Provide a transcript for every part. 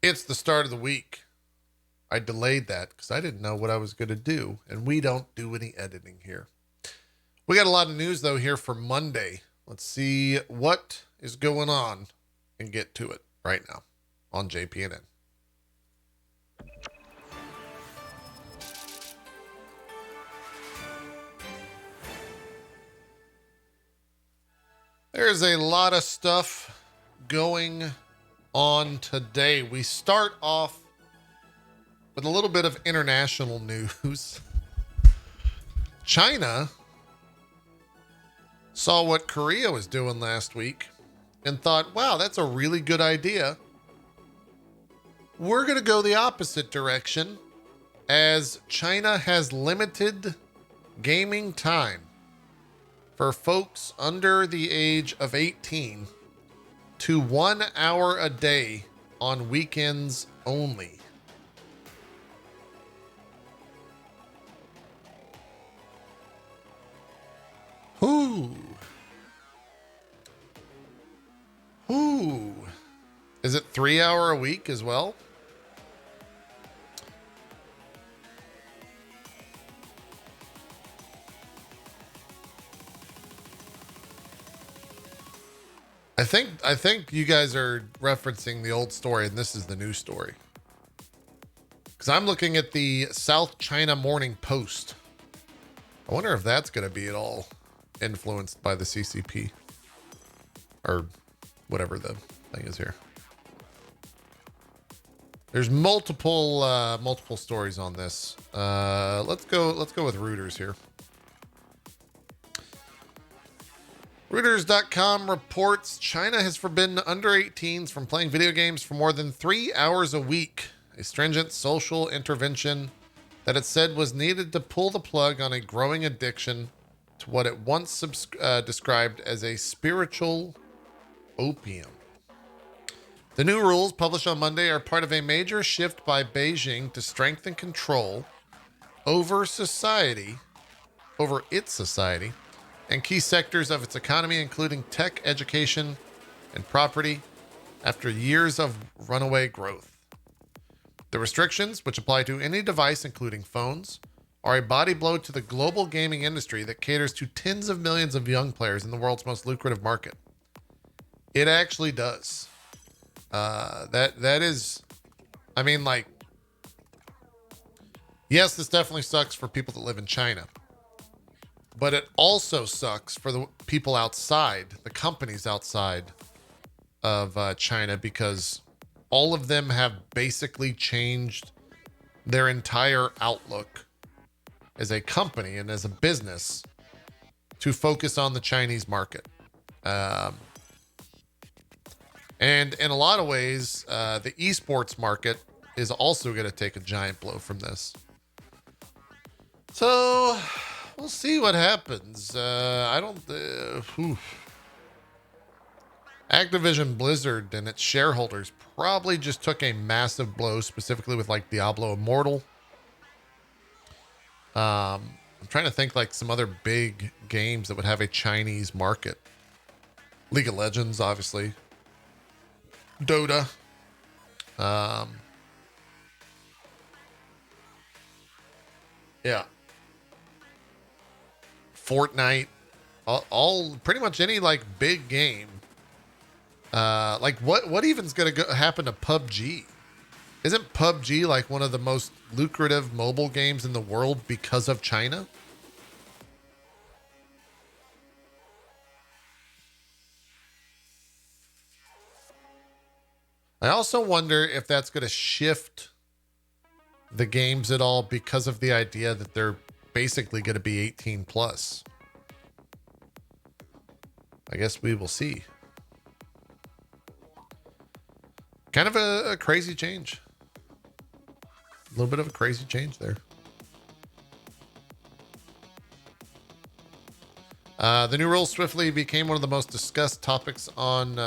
It's the start of the week. I delayed that because I didn't know what I was going to do, and we don't do any editing here. We got a lot of news, though, here for Monday. Let's see what is going on and get to it right now on JPNN. There's a lot of stuff going on today. We start off with a little bit of international news. China saw what Korea was doing last week and thought, wow, that's a really good idea. We're going to go the opposite direction, as China has limited gaming time for folks under the age of 18 to 1 hour a day on weekends only. Whoo. Is it 3 hour a week as well? I think you guys are referencing the old story, and this is the new story. Because I'm looking at the South China Morning Post. I wonder if that's going to be at all influenced by the CCP or whatever the thing is here. There's multiple stories on this. Let's go with Reuters here. Reuters.com reports China has forbidden under 18s from playing video games for more than 3 hours a week, a stringent social intervention that it said was needed to pull the plug on a growing addiction to what it once described as a spiritual opium. The new rules, published on Monday, are part of a major shift by Beijing to strengthen control over its society, and key sectors of its economy, including tech, education, and property, after years of runaway growth. The restrictions, which apply to any device, including phones, are a body blow to the global gaming industry that caters to tens of millions of young players in the world's most lucrative market. It actually does. That is, I mean, like, yes, this definitely sucks for people that live in China. But it also sucks for the people outside, the companies outside of China, because all of them have basically changed their entire outlook as a company and as a business to focus on the Chinese market. And in a lot of ways, the esports market is also going to take a giant blow from this. So we'll see what happens. Activision Blizzard and its shareholders probably just took a massive blow, specifically with like Diablo Immortal. I'm trying to think like some other big games that would have a Chinese market. League of Legends, obviously. Dota. Yeah. Fortnite, all pretty much any like big game. Like what even's gonna happen to PUBG? Isn't PUBG like one of the most lucrative mobile games in the world because of China? I also wonder if that's going to shift the games at all because of the idea that they're basically going to be 18 plus. I guess we will see. Kind of a crazy change. A little bit of a crazy change there. The new rules swiftly became one of the most discussed topics on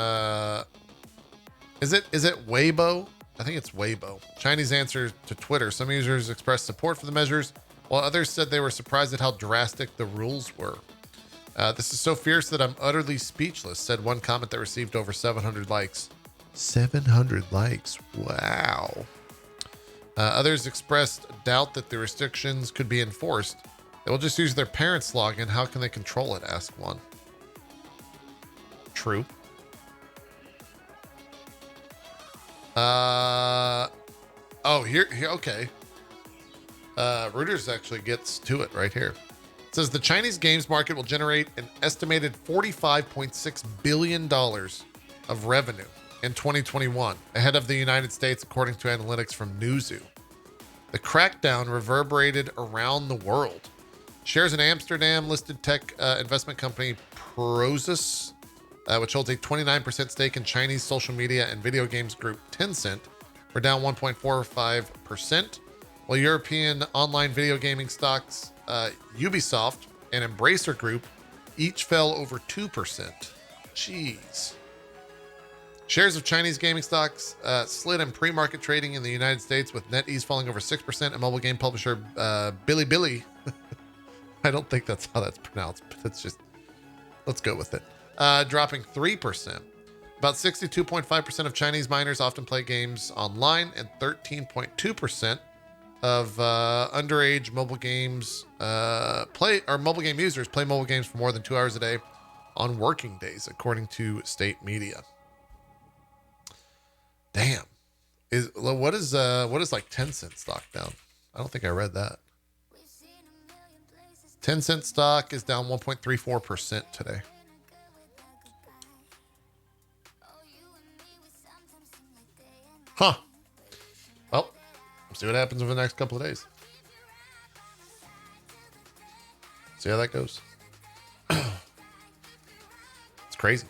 is it Weibo? I think it's Weibo. Chinese answer to Twitter. Some users expressed support for the measures, while others said they were surprised at how drastic the rules were. This is so fierce that I'm utterly speechless, said one comment that received over 700 likes. 700 likes. Wow. Others expressed doubt that the restrictions could be enforced. They will just use their parents' login. How can they control it? Asked one. True. Oh, here, okay. Reuters actually gets to it right here. It says the Chinese games market will generate an estimated $45.6 billion of revenue in 2021, ahead of the United States, according to analytics from Newzoo. The crackdown reverberated around the world. Shares in Amsterdam-listed tech investment company Prosus, which holds a 29% stake in Chinese social media and video games group Tencent, were down 1.45%, while European online video gaming stocks Ubisoft and Embracer Group each fell over 2%. Jeez. Shares of Chinese gaming stocks slid in pre-market trading in the United States, with NetEase falling over 6% and mobile game publisher Bilibili. I don't think that's how that's pronounced, but it's just, let's go with it. Dropping 3%. About 62.5% of Chinese minors often play games online, and 13.2% of underage mobile games mobile game users play mobile games for more than 2 hours a day on working days, according to state media. Damn. What is like Tencent stock down? I don't think I read that. Tencent stock is down 1.34% today. Huh. Well, we'll see what happens over the next couple of days. See how that goes. It's crazy.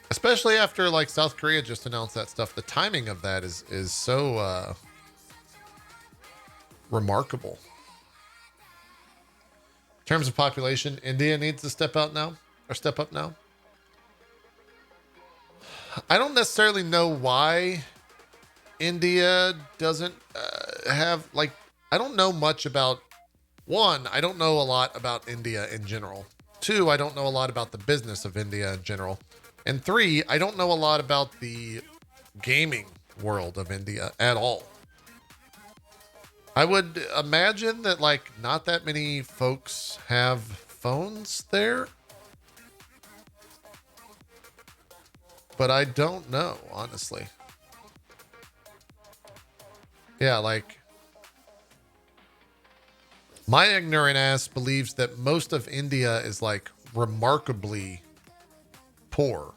Especially after like South Korea just announced that stuff. The timing of that is so remarkable. In terms of population, India needs to step up now. I don't necessarily know why India doesn't have, like, I don't know much about, one, I don't know a lot about India in general. Two, I don't know a lot about the business of India in general. And three, I don't know a lot about the gaming world of India at all. I would imagine that, like, not that many folks have phones there. But I don't know, honestly. Yeah, like, my ignorant ass believes that most of India is, like, remarkably poor.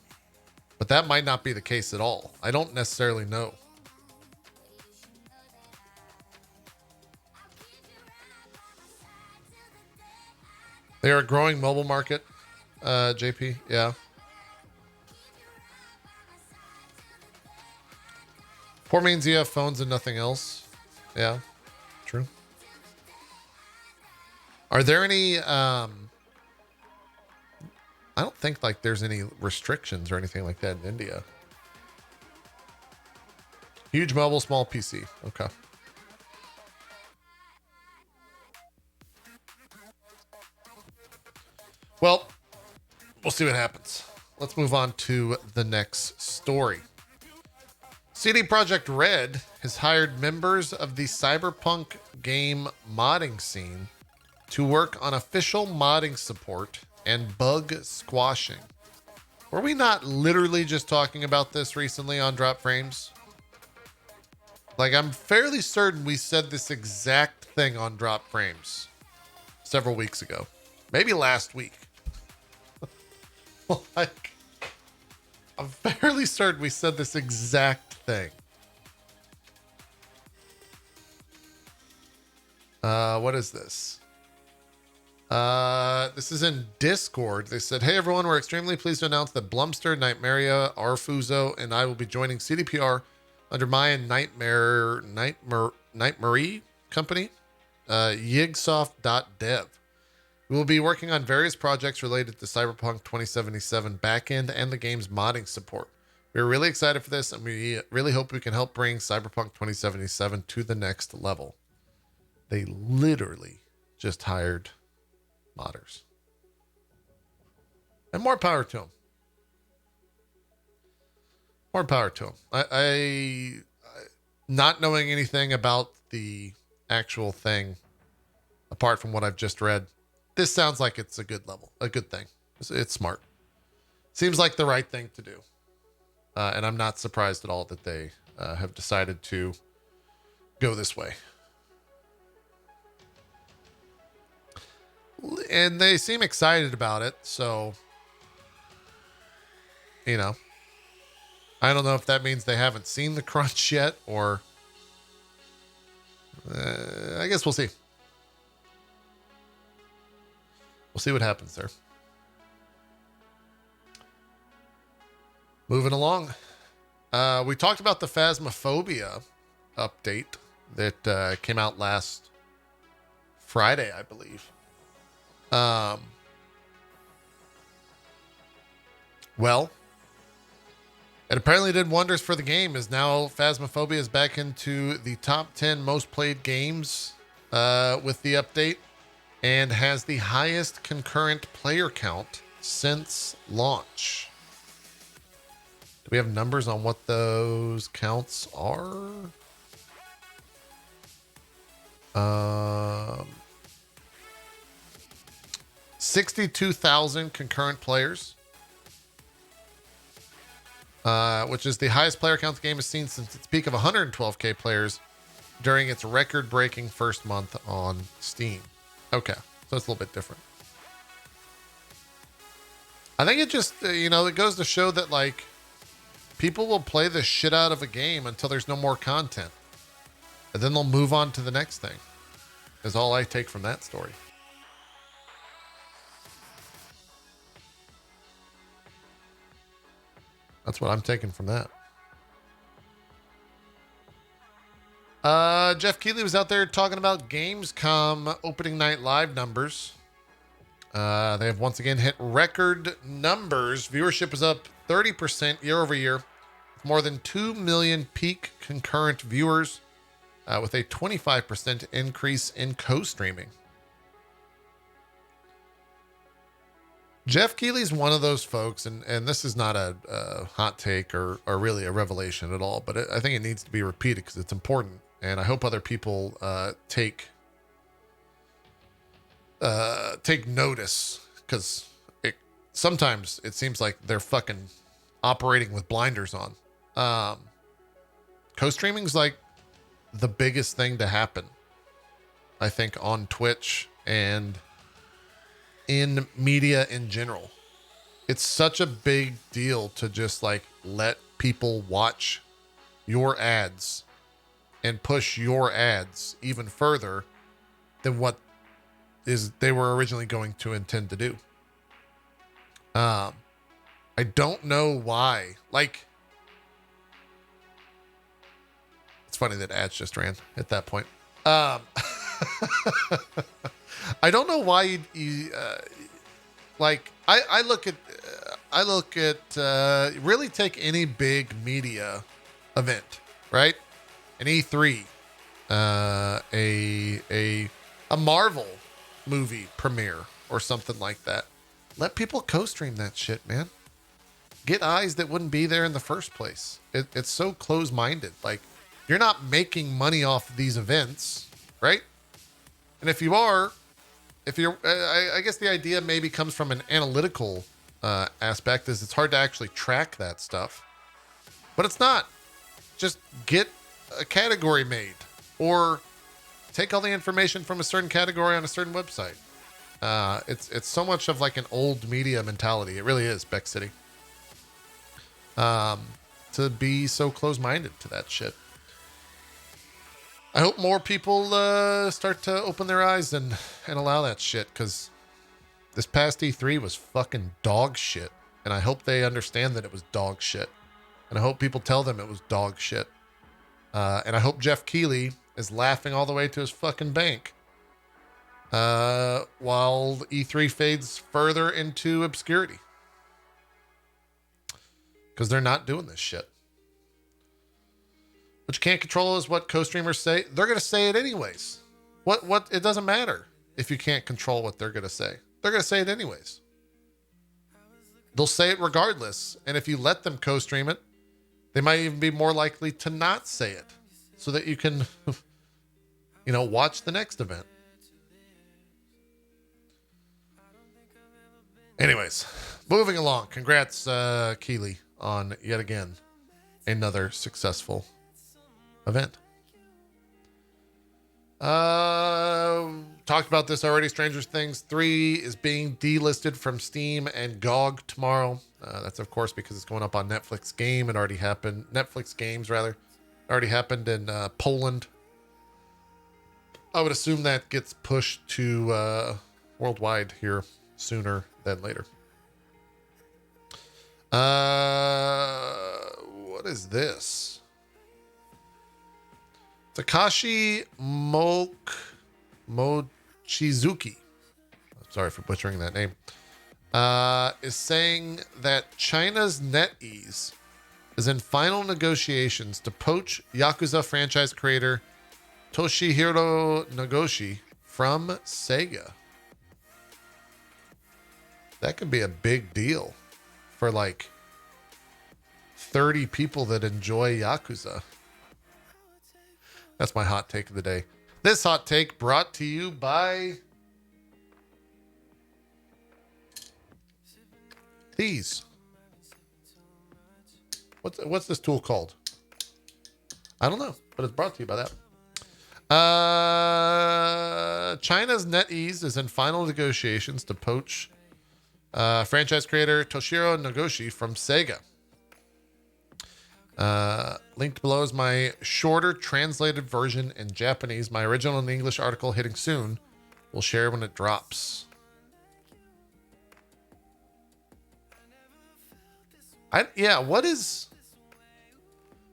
But that might not be the case at all. I don't necessarily know. They are a growing mobile market, JP. Yeah. Poor means you have phones and nothing else. Yeah, true. Are there any, I don't think like there's any restrictions or anything like that in India. Huge mobile, small PC. Okay. Well, we'll see what happens. Let's move on to the next story. CD Projekt Red has hired members of the Cyberpunk game modding scene to work on official modding support and bug squashing. Were we not literally just talking about this recently on Drop Frames? Like, I'm fairly certain we said this exact thing on Drop Frames several weeks ago. Maybe last week. Like, I'm fairly certain we said this exact thing. What is this? This is in Discord. They said, "Hey everyone, we're extremely pleased to announce that Blumster, Nightmaria, Arfuzo, and I will be joining CDPR under my and Nightmare company, Yigsoft.dev. We will be working on various projects related to Cyberpunk 2077 backend and the game's modding support. We're really excited for this, and we really hope we can help bring Cyberpunk 2077 to the next level." They literally just hired modders. And more power to them. More power to him. I not knowing anything about the actual thing, apart from what I've just read, this sounds like it's a good level, a good thing. It's smart. Seems like the right thing to do. And I'm not surprised at all that they have decided to go this way. And they seem excited about it. So, you know, I don't know if that means they haven't seen the crunch yet, or I guess we'll see. We'll see what happens there. Moving along. We talked about the Phasmophobia update that came out last Friday, I believe. Well, it apparently did wonders for the game, as now Phasmophobia is back into the top 10 most played games with the update, and has the highest concurrent player count since launch. Do we have numbers on what those counts are? 62,000 concurrent players, which is the highest player count the game has seen since its peak of 112K players during its record-breaking first month on Steam. Okay, so it's a little bit different. I think it just, it goes to show that, like, people will play the shit out of a game until there's no more content. And then they'll move on to the next thing. Is all I take from that story. That's what I'm taking from that. Jeff Keighley was out there talking about Gamescom opening night live numbers. They have once again hit record numbers. Viewership is up 30% year over year. More than 2 million peak concurrent viewers, with a 25% increase in co-streaming. Jeff Keighley's one of those folks, and this is not a hot take or really a revelation at all, but I think it needs to be repeated because it's important, and I hope other people take notice, because sometimes it seems like they're fucking operating with blinders on. Co-streaming's like the biggest thing to happen, I think, on Twitch and in media in general. It's such a big deal to just like let people watch your ads and push your ads even further than what they were originally going to intend to do. I don't know why. Like, it's funny that ads just ran at that point. I don't know why like I look at really take any big media event, right? An E3, a Marvel movie premiere or something like that. Let people co-stream that shit, man. Get eyes that wouldn't be there in the first place. It's so close-minded. Like, you're not making money off these events, right? And if you're, I guess the idea maybe comes from an analytical aspect, is it's hard to actually track that stuff. But it's not. Just get a category made, or take all the information from a certain category on a certain website. It's so much of like an old media mentality. It really is, Beck City. To be so close-minded to that shit. I hope more people start to open their eyes and allow that shit, because this past E3 was fucking dog shit. And I hope they understand that it was dog shit. And I hope people tell them it was dog shit. And I hope Jeff Keighley is laughing all the way to his fucking bank while E3 fades further into obscurity. Because they're not doing this shit. What you can't control is what co-streamers say. They're going to say it anyways. What? It doesn't matter if you can't control what they're going to say. They're going to say it anyways. They'll say it regardless. And if you let them co-stream it, They might even be more likely to not say it so that you can, watch the next event. Anyways, moving along. Congrats, Keeley, on yet again another successful event. Talked about this already. Stranger Things 3 is being delisted from Steam and GOG tomorrow. That's of course because it's going up on Netflix Game. It already happened. Netflix Games rather. It already happened in Poland. I would assume that gets pushed to worldwide here sooner than later. What is this? Takashi Mochizuki, sorry for butchering that name, is saying that China's NetEase is in final negotiations to poach Yakuza franchise creator Toshihiro Nagoshi from Sega. That could be a big deal for like 30 people that enjoy Yakuza. That's my hot take of the day. This hot take brought to you by these. What's this tool called? I don't know, but it's brought to you by that. China's NetEase is in final negotiations to poach franchise creator Toshihiro Nagoshi from Sega. Linked below is my shorter translated version in Japanese. My original in English article hitting soon. We'll share when it drops. What is...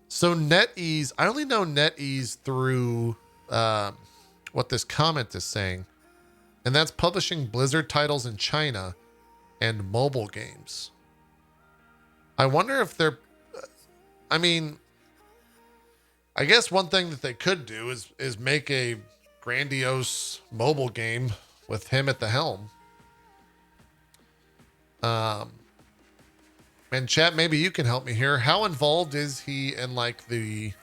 So NetEase, I only know NetEase through what this comment is saying. And that's publishing Blizzard titles in China and mobile games. I wonder if they're... I mean, I guess one thing that they could do is make a grandiose mobile game with him at the helm. And chat, maybe you can help me here. How involved is he in like the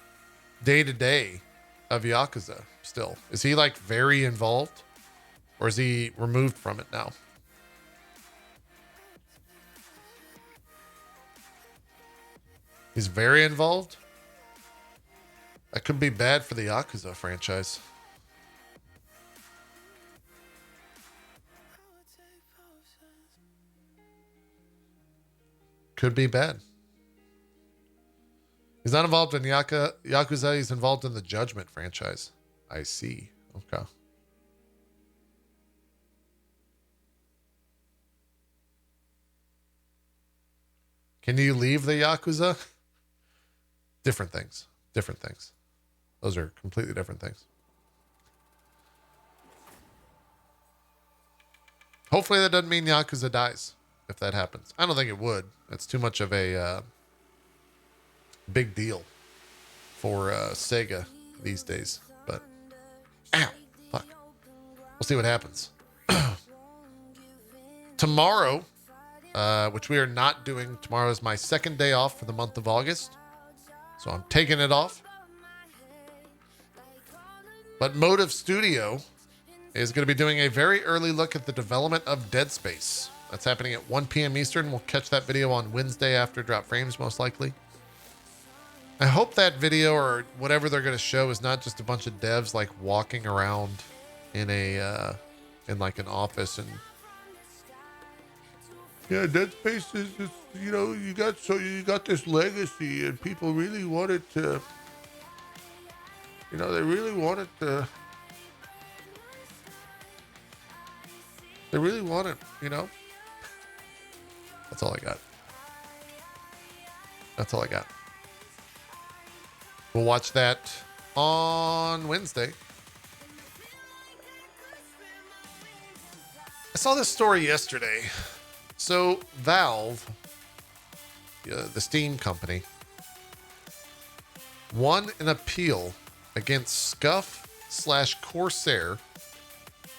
day-to-day of Yakuza still? Is he like very involved? Or is he removed from it now? He's very involved. That could be bad for the Yakuza franchise. Could be bad. He's not involved in Yakuza. He's involved in the Judgment franchise. I see. Okay. Can you leave the Yakuza? Different things. Different things. Those are completely different things. Hopefully that doesn't mean Yakuza dies if that happens. I don't think it would. It's too much of a big deal for Sega these days. But, ow, fuck. We'll see what happens. Tomorrow, which we are not doing. Tomorrow is my second day off for the month of August. So I'm taking it off. But Motive Studio is going to be doing a very early look at the development of Dead Space. That's happening at 1 p.m. Eastern. We'll catch that video on Wednesday after Drop Frames, most likely. I hope that video or whatever they're going to show is not just a bunch of devs like walking around in a in like an office and yeah, Dead Space is just, you got this legacy and people really wanted to, they really want it. That's all I got. We'll watch that on Wednesday. I saw this story yesterday. So Valve, the Steam company, won an appeal against Scuf/Corsair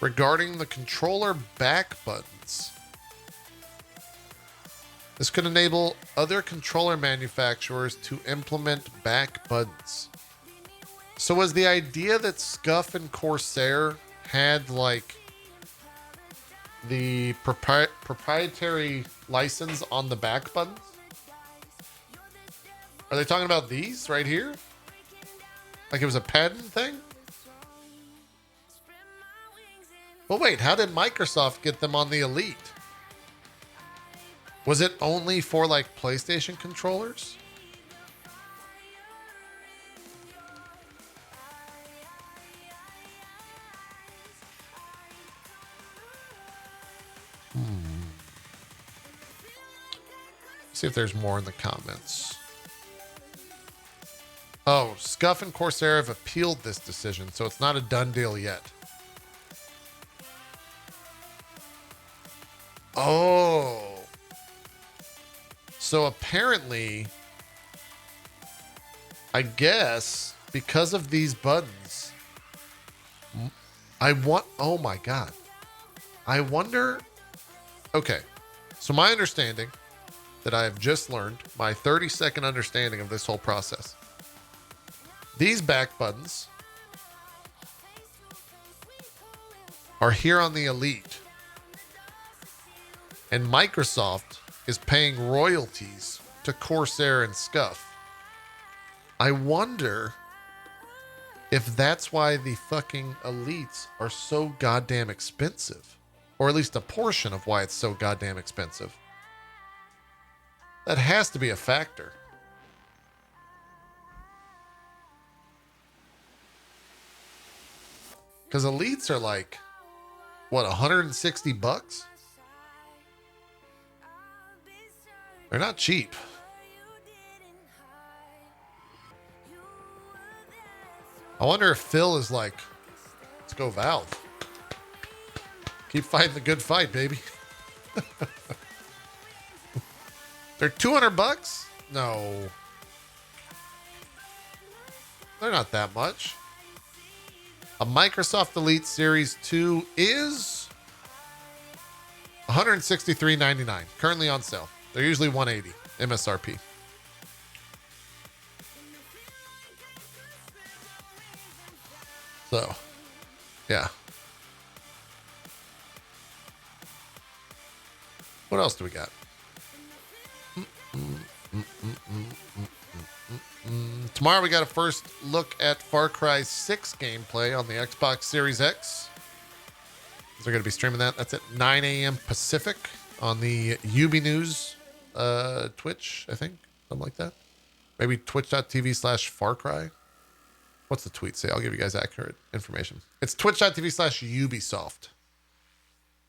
regarding the controller back buttons. This could enable other controller manufacturers to implement back buttons. So was the idea that Scuff and Corsair had like the proprietary license on the back buttons? Are they talking about these right here? Like it was a patent thing? Well, wait, how did Microsoft get them on the Elite? Was it only for like PlayStation controllers? See if there's more in the comments. Oh, Scuff and Corsair have appealed this decision, so it's not a done deal yet. Oh. So apparently, I guess, because of these buttons, oh my God. I wonder, okay. So my understanding that I have just learned, my 30-second understanding of this whole process. These back buttons are here on the Elite. And Microsoft is paying royalties to Corsair and Scuff. I wonder if that's why the fucking Elites are so goddamn expensive. Or at least a portion of why it's so goddamn expensive. That has to be a factor. Because Elites are like, what, 160 bucks? They're not cheap. I wonder if Phil is like, let's go Valve. Keep fighting the good fight, baby. They're 200 bucks? No. They're not that much. A Microsoft Elite Series 2 is $163.99. Currently on sale. They're usually $180 MSRP. So, yeah. What else do we got? Tomorrow we got a first look at Far Cry 6 gameplay on the Xbox Series X. They're going to be streaming that. That's at 9 a.m. Pacific on the UB News Twitch, I think. Something like that. Maybe twitch.tv/Far Cry. What's the tweet say? I'll give you guys accurate information. It's twitch.tv/Ubisoft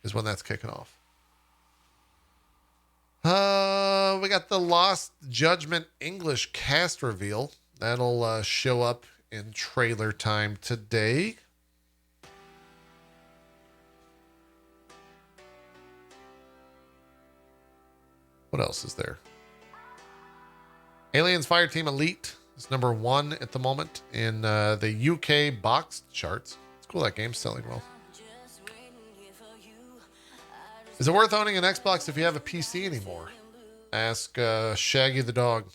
is when that's kicking off. We got the Lost Judgment English cast reveal. That'll show up in trailer time today. What else is there? Aliens Fireteam Elite is number 1 at the moment in the UK boxed charts. It's cool that game's selling well. Is it worth owning an Xbox if you have a PC anymore? Ask Shaggy the dog.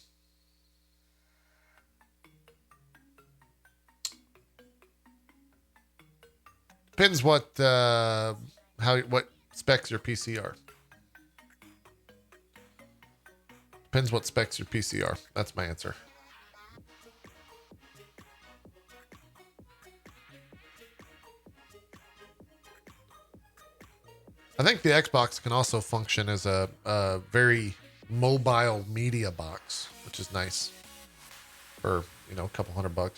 Depends what specs your PC are. Depends what specs your PC are. That's my answer. I think the Xbox can also function as a very mobile media box, which is nice for, a couple $100.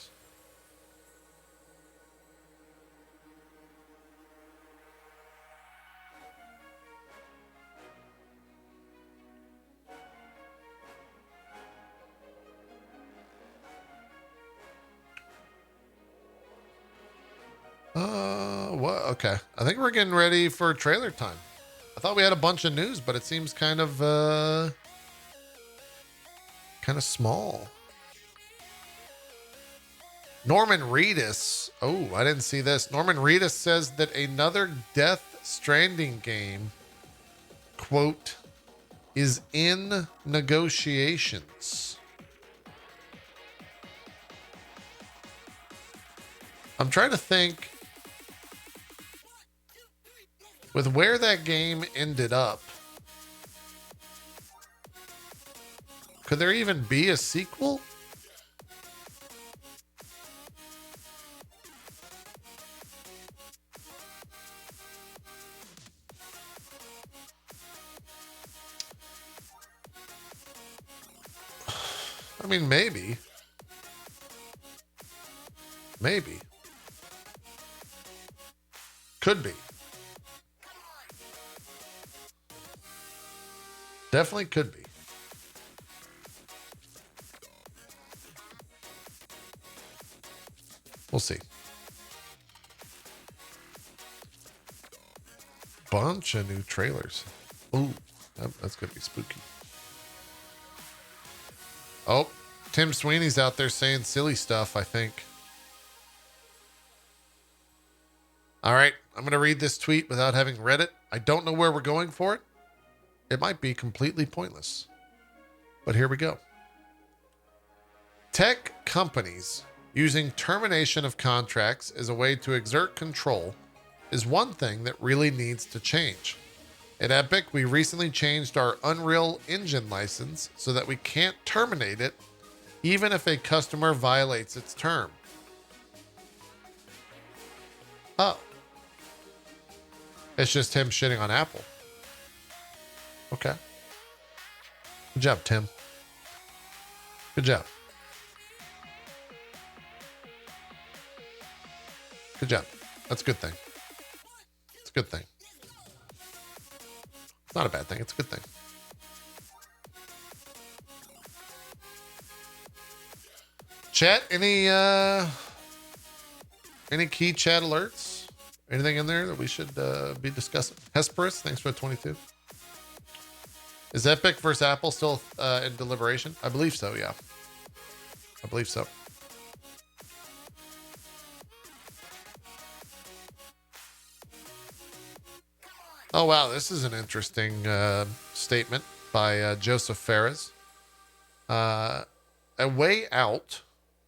What? Okay. I think we're getting ready for trailer time. I thought we had a bunch of news, but it seems kind of small. Norman Reedus. Oh, I didn't see this. Norman Reedus says that another Death Stranding game, quote, is in negotiations. I'm trying to think with where that game ended up. Could there even be a sequel? I mean, maybe. Maybe. Could be. Definitely could be. We'll see. Bunch of new trailers. Ooh, that's going to be spooky. Oh, Tim Sweeney's out there saying silly stuff, I think. All right, I'm going to read this tweet without having read it. I don't know where we're going for it. It might be completely pointless. But here we go. Tech companies using termination of contracts as a way to exert control is one thing that really needs to change. At Epic, we recently changed our Unreal Engine license so that we can't terminate it even if a customer violates its term. Oh. It's just him shitting on Apple. Okay. Good job, Tim. Good job. Good job. That's a good thing. It's a good thing. It's not a bad thing. It's a good thing. Chat, any key chat alerts? Anything in there that we should be discussing? Hesperus, thanks for the 22. Is Epic versus Apple still in deliberation? I believe so, yeah. I believe so. Oh, wow. This is an interesting statement by Joseph Ferris. A Way Out,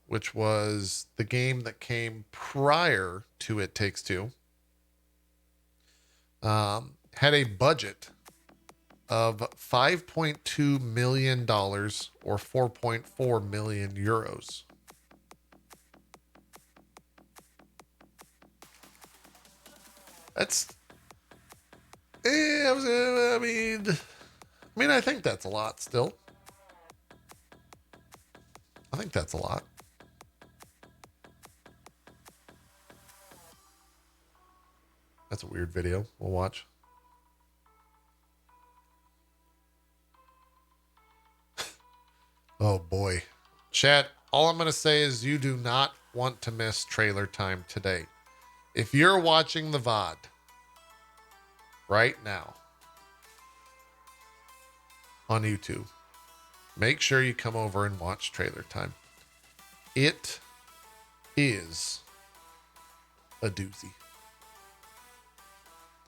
which was the game that came prior to It Takes Two, had a budget of $5.2 million or 4.4 million euros. That's, I mean, I think that's a lot still. I think that's a lot. That's a weird video. We'll watch. Oh boy. Chat, all I'm going to say is you do not want to miss trailer time today. If you're watching the VOD right now on YouTube, make sure you come over and watch trailer time. It is a doozy.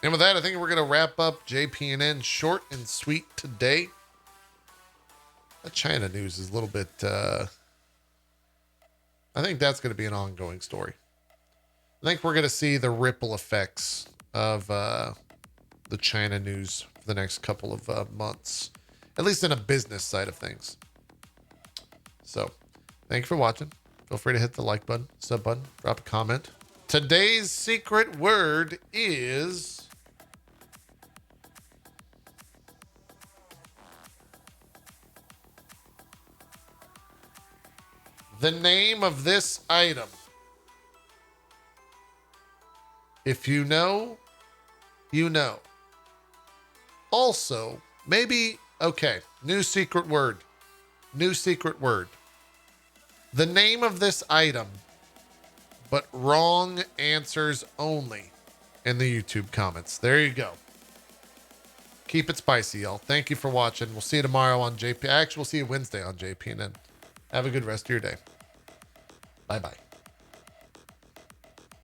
And with that, I think we're going to wrap up JPNN short and sweet today. That China news is a little bit, I think that's going to be an ongoing story. I think we're going to see the ripple effects of the China news for the next couple of months, at least in a business side of things. So thank you for watching. Feel free to hit the like button, sub button, drop a comment. Today's secret word is the name of this item. If you know, you know. Also, maybe, okay, new secret word. New secret word. The name of this item, but wrong answers only in the YouTube comments. There you go. Keep it spicy, y'all. Thank you for watching. We'll see you tomorrow on JP. Actually, we'll see you Wednesday on JPNN. Have a good rest of your day. Bye-bye.